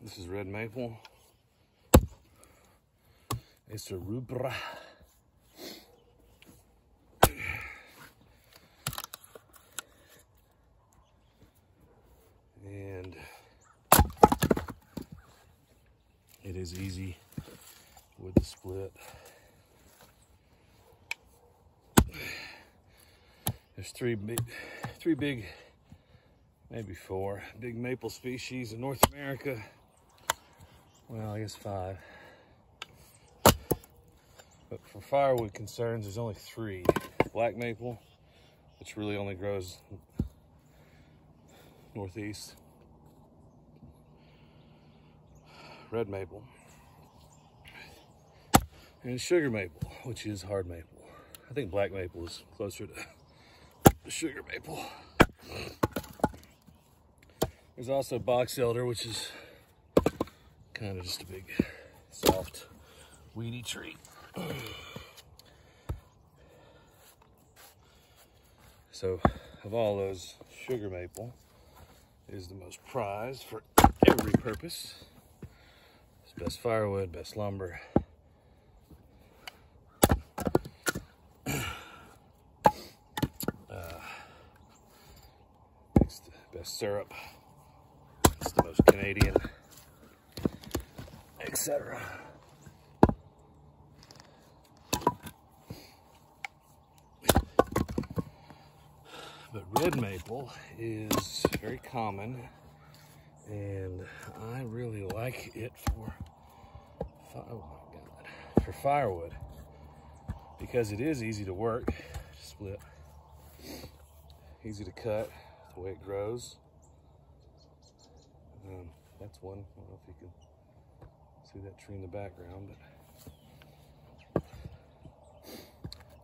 This is red maple. It's a rubra. And it is easy with the split. There's three big, maybe four big maple species in North America. Well, I guess 5. But for firewood concerns, there's only 3. Black maple, which really only grows northeast. Red maple. And sugar maple, which is hard maple. I think black maple is closer to sugar maple. There's also box elder, which is kind of just a big, soft, weedy tree. So, of all those, sugar maple is the most prized for every purpose. It's best firewood, best lumber. Makes the best syrup. It's the most Canadian, etc. But red maple is very common, and I really like it for, oh my God, for firewood, because it is easy to work, to split, easy to cut, the way it grows. That's one. I don't know if you can see that tree in the background, but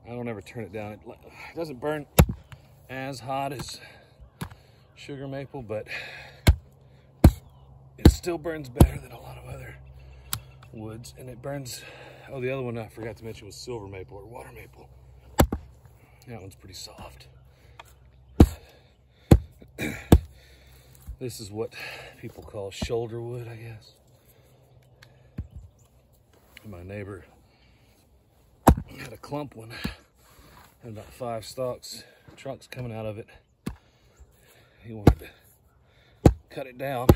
I don't ever turn it down. It doesn't burn as hot as sugar maple, but it still burns better than a lot of other woods. And it burns, oh, the other one I forgot to mention was silver maple or water maple. That one's pretty soft. This is what people call shoulder wood, I guess. My neighbor had a clump one, had about 5 stalks, trunks coming out of it. He wanted to cut it down,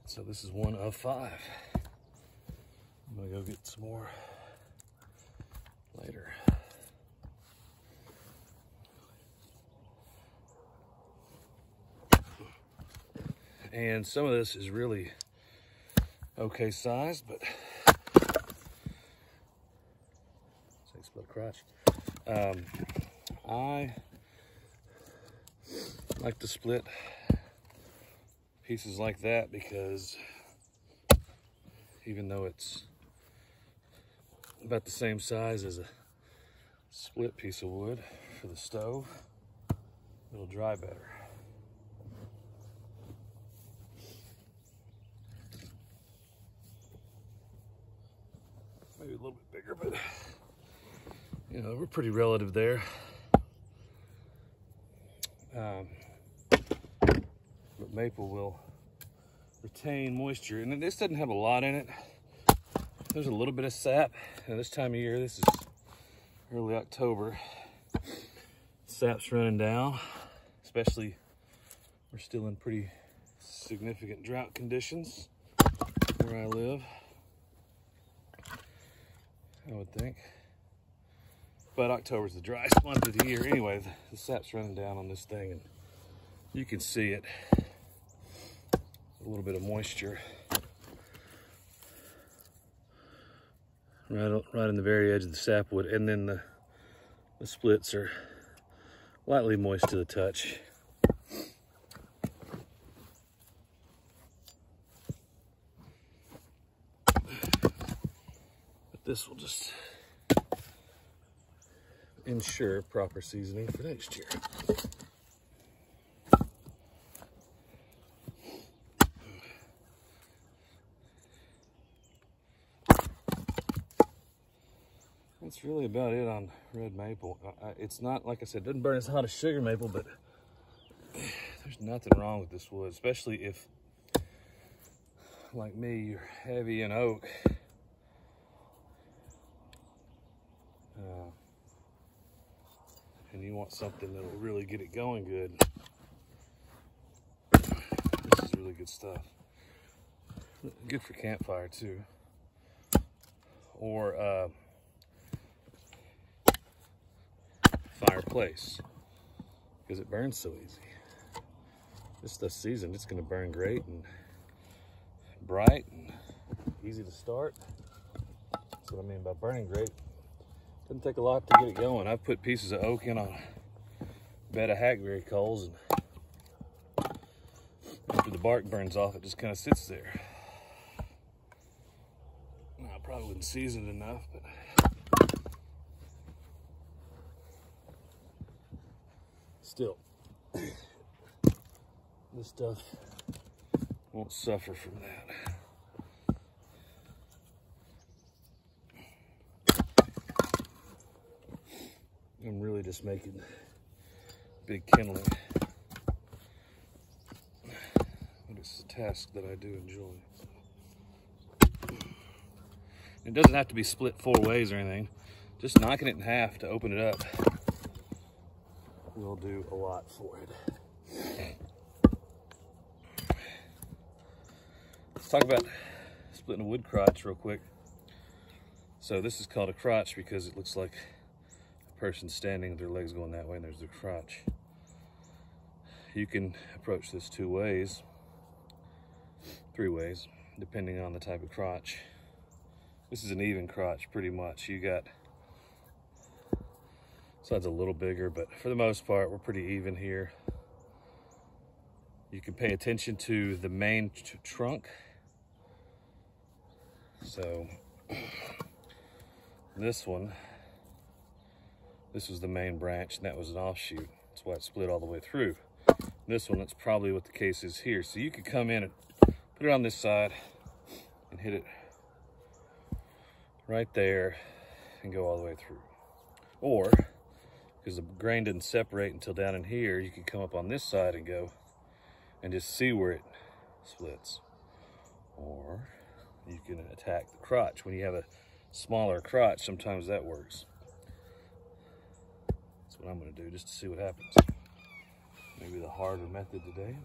so this is one of 5. I'm gonna go get some more later. And some of this is really okay sized, but say split crotch. I like to split pieces like that because even though it's about the same size as a split piece of wood for the stove, it'll dry better. Maybe a little bit bigger, but you know, we're pretty relative there. But maple will retain moisture, and this doesn't have a lot in it. There's a little bit of sap, and this time of year, this is early October, sap's running down, especially we're still in pretty significant drought conditions where I live, I would think. But October's the driest month of the year anyway. The sap's running down on this thing, and you can see it. A little bit of moisture right in the very edge of the sapwood, and then the splits are lightly moist to the touch. But this will just ensure proper seasoning for next year. That's really about it on red maple. It's not, like I said, it doesn't burn as hot as sugar maple, but there's nothing wrong with this wood, especially if like me, you're heavy in oak, and you want something that'll really get it going good, this is really good stuff. Good for campfire too, or fireplace, because it burns so easy. This stuff's seasoned, it's gonna burn great and bright and easy to start. That's what I mean by burning great. Doesn't take a lot to get it going. I've put pieces of oak in a bed of hackberry coals, and after the bark burns off, it just kind of sits there. I probably wouldn't season it enough, but still, this stuff won't suffer from that. I'm really just making big kindling, but it's a task that I do enjoy. It doesn't have to be split 4 ways or anything. Just knocking it in half to open it up will do a lot for it. Let's talk about splitting a wood crotch real quick. So this is called a crotch because it looks like a person standing with their legs going that way, and there's their crotch. You can approach this 2 ways, 3 ways, depending on the type of crotch. This is an even crotch pretty much. You got sides a little bigger, but for the most part, we're pretty even here. You can pay attention to the main trunk. So this one, this was the main branch, and that was an offshoot. That's why it split all the way through. This one, that's probably what the case is here. So you could come in and put it on this side and hit it right there and go all the way through. Or, because the grain didn't separate until down in here, you can come up on this side and go and just see where it splits. Or you can attack the crotch. When you have a smaller crotch, sometimes that works. That's what I'm going to do, just to see what happens. Maybe the harder method today.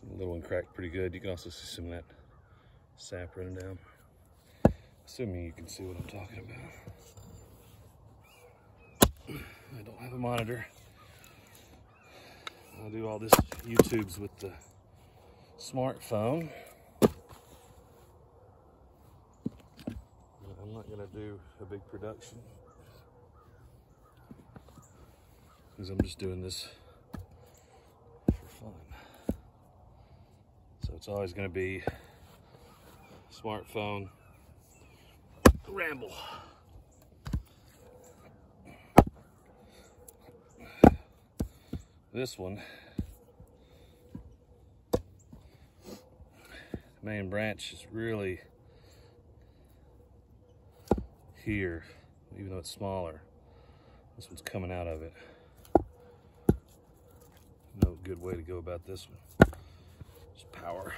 The little one cracked pretty good. You can also see some of that sap running down. Assuming you can see what I'm talking about. I don't have a monitor. I do all this YouTubes with the smartphone. I'm not gonna do a big production because I'm just doing this for fun. So it's always gonna be smartphone ramble. This one, the main branch is really here, even though it's smaller. This one's coming out of it. No good way to go about this one. Just power.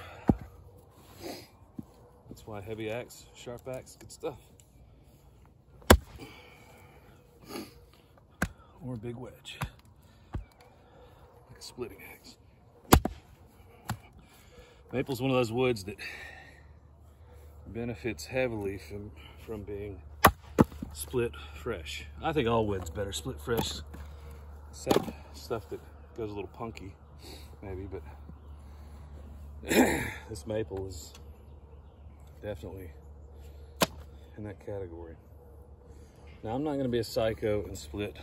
That's why heavy axe, sharp axe, good stuff. Or a big wedge, like a splitting axe. Maple's one of those woods that benefits heavily from being split fresh. I think all wood's better split fresh, except stuff that goes a little punky, maybe, but this maple is definitely in that category. Now, I'm not going to be a psycho and split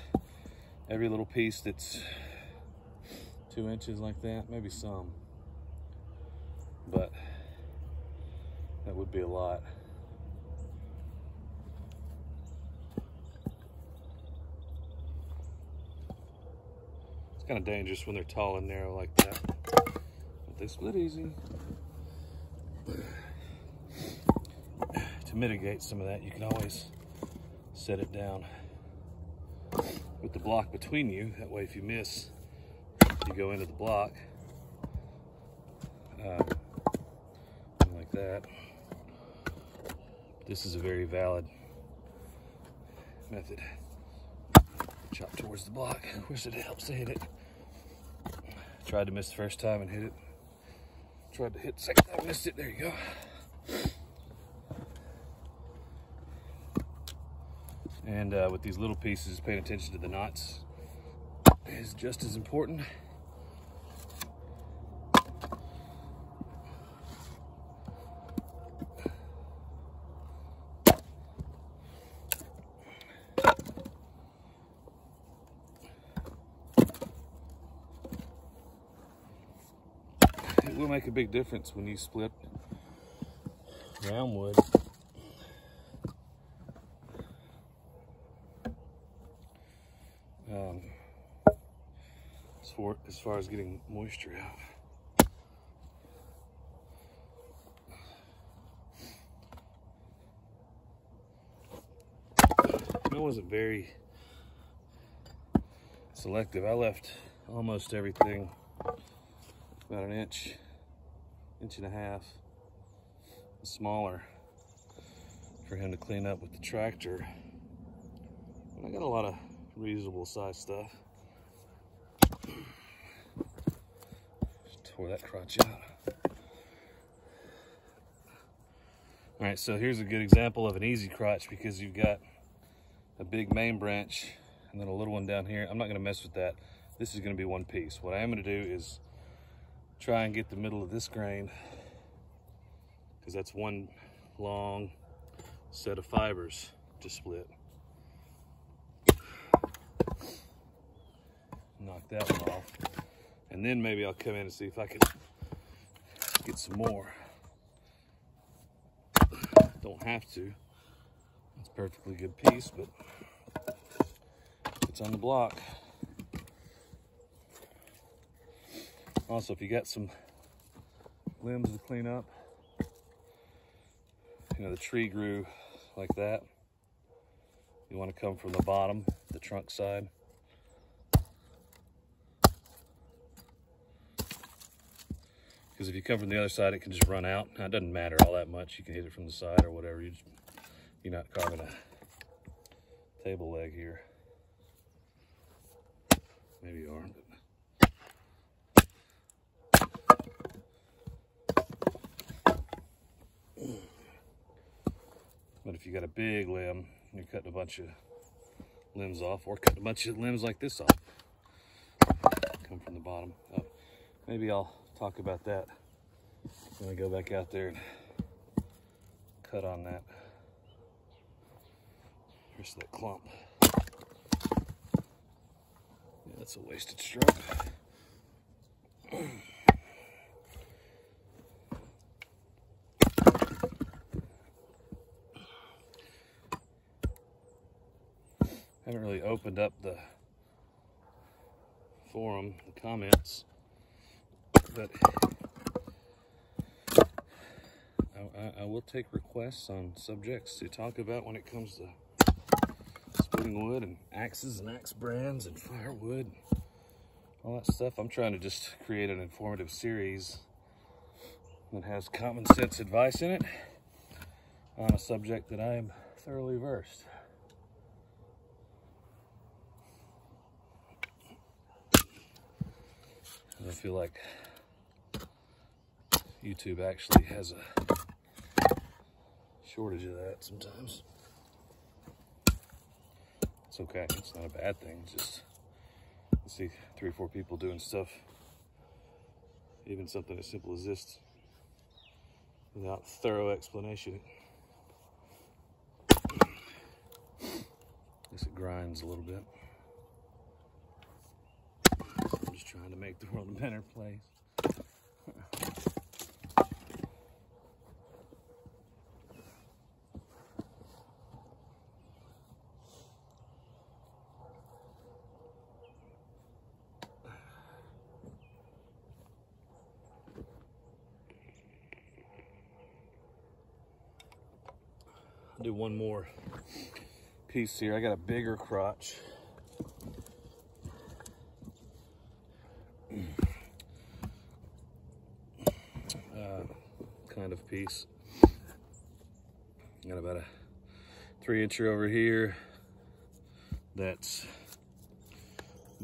every little piece that's 2 inches like that, maybe some, but that would be a lot. It's kind of dangerous when they're tall and narrow like that, but they split easy. To mitigate some of that, you can always set it down with the block between you. That way if you miss, you go into the block like that. This is a very valid method. Chop towards the block. Of course it helps to hit it. Tried to miss the first time and hit it. Tried to hit the second time, missed it. There you go. And with these little pieces, paying attention to the knots is just as important. It will make a big difference when you split round wood. As far as getting moisture out. I wasn't very selective. I left almost everything about an inch, inch and a half smaller for him to clean up with the tractor. But I got a lot of reasonable size stuff. Tore that crotch out. All right, so here's a good example of an easy crotch because you've got a big main branch and then a little one down here. I'm not gonna mess with that. This is gonna be one piece. What I am gonna do is try and get the middle of this grain because that's one long set of fibers to split. Knock that one off. And then maybe I'll come in and see if I can get some more. Don't have to. It's a perfectly good piece, but it's on the block. Also, if you got some limbs to clean up, you know, the tree grew like that. You want to come from the bottom, the trunk side. Because if you come from the other side, it can just run out. Now, it doesn't matter all that much. You can hit it from the side or whatever. You're not carving a table leg here. Maybe you are. But if you got a big limb, you're cutting a bunch of limbs off, or cutting a bunch of limbs like this off. Come from the bottom up. Maybe I'll talk about that when I go back out there and cut on that rest of that clump. Yeah, that's a wasted stroke. Haven't really opened up the forum, the comments, but I will take requests on subjects to talk about when it comes to splitting wood and axes and axe brands and firewood, all that stuff. I'm trying to just create an informative series that has common sense advice in it on a subject that I am thoroughly versed. I feel like YouTube actually has a shortage of that sometimes. It's okay, it's not a bad thing. It's just, you see 3 or 4 people doing stuff, even something as simple as this, without thorough explanation. I guess it grinds a little bit. I'm just trying to make the world a better place. do one more piece here. I got a bigger crotch. Kind of piece. Got about a 3-incher over here that's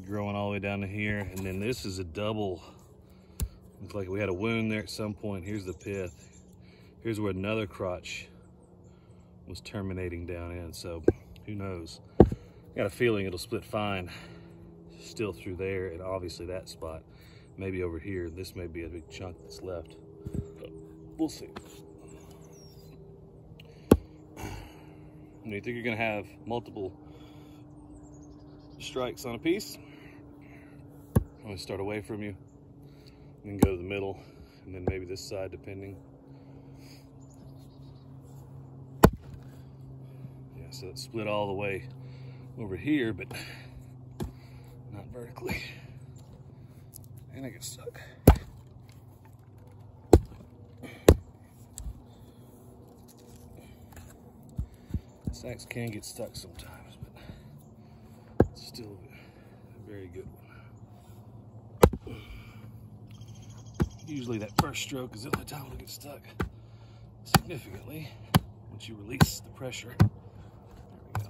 growing all the way down to here, and then this is a double. Looks like we had a wound there at some point. Here's the pith. Here's where another crotch was terminating down in, so who knows. Got a feeling it'll split fine still through there, and obviously that spot. Maybe over here, this may be a big chunk that's left. We'll see. You think you're gonna have multiple strikes on a piece? I'm gonna start away from you, then go to the middle, and then maybe this side, depending. Yeah, so it's split all the way over here, but not vertically. And I get stuck. This axe can get stuck sometimes, but it's still a very good one. Usually that first stroke is the only time it'll get stuck significantly once you release the pressure. There we go.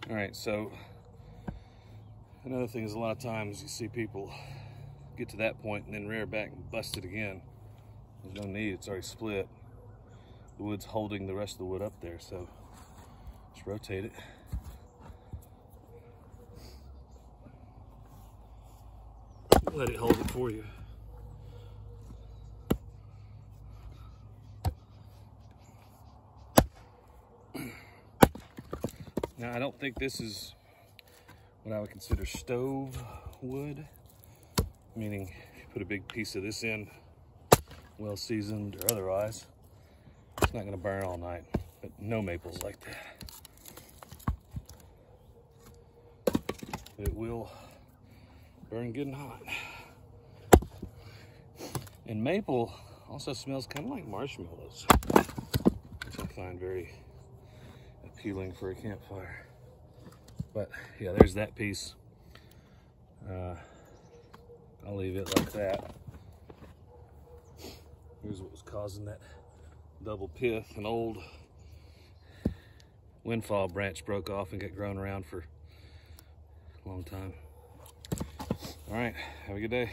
All right, so another thing is a lot of times you see people get to that point and then rear back and bust it again. There's no need, it's already split. The wood's holding the rest of the wood up there, so just rotate it. Let it hold it for you. Now, I don't think this is what I would consider stove wood, meaning if you put a big piece of this in, well seasoned or otherwise, it's not gonna burn all night, but no maple's like that. It will burn good and hot. And maple also smells kind of like marshmallows, which I find very appealing for a campfire. But yeah, there's that piece. I'll leave it like that. Here's what was causing that double pith. An old windfall branch broke off and got grown around for a long time. All right, have a good day.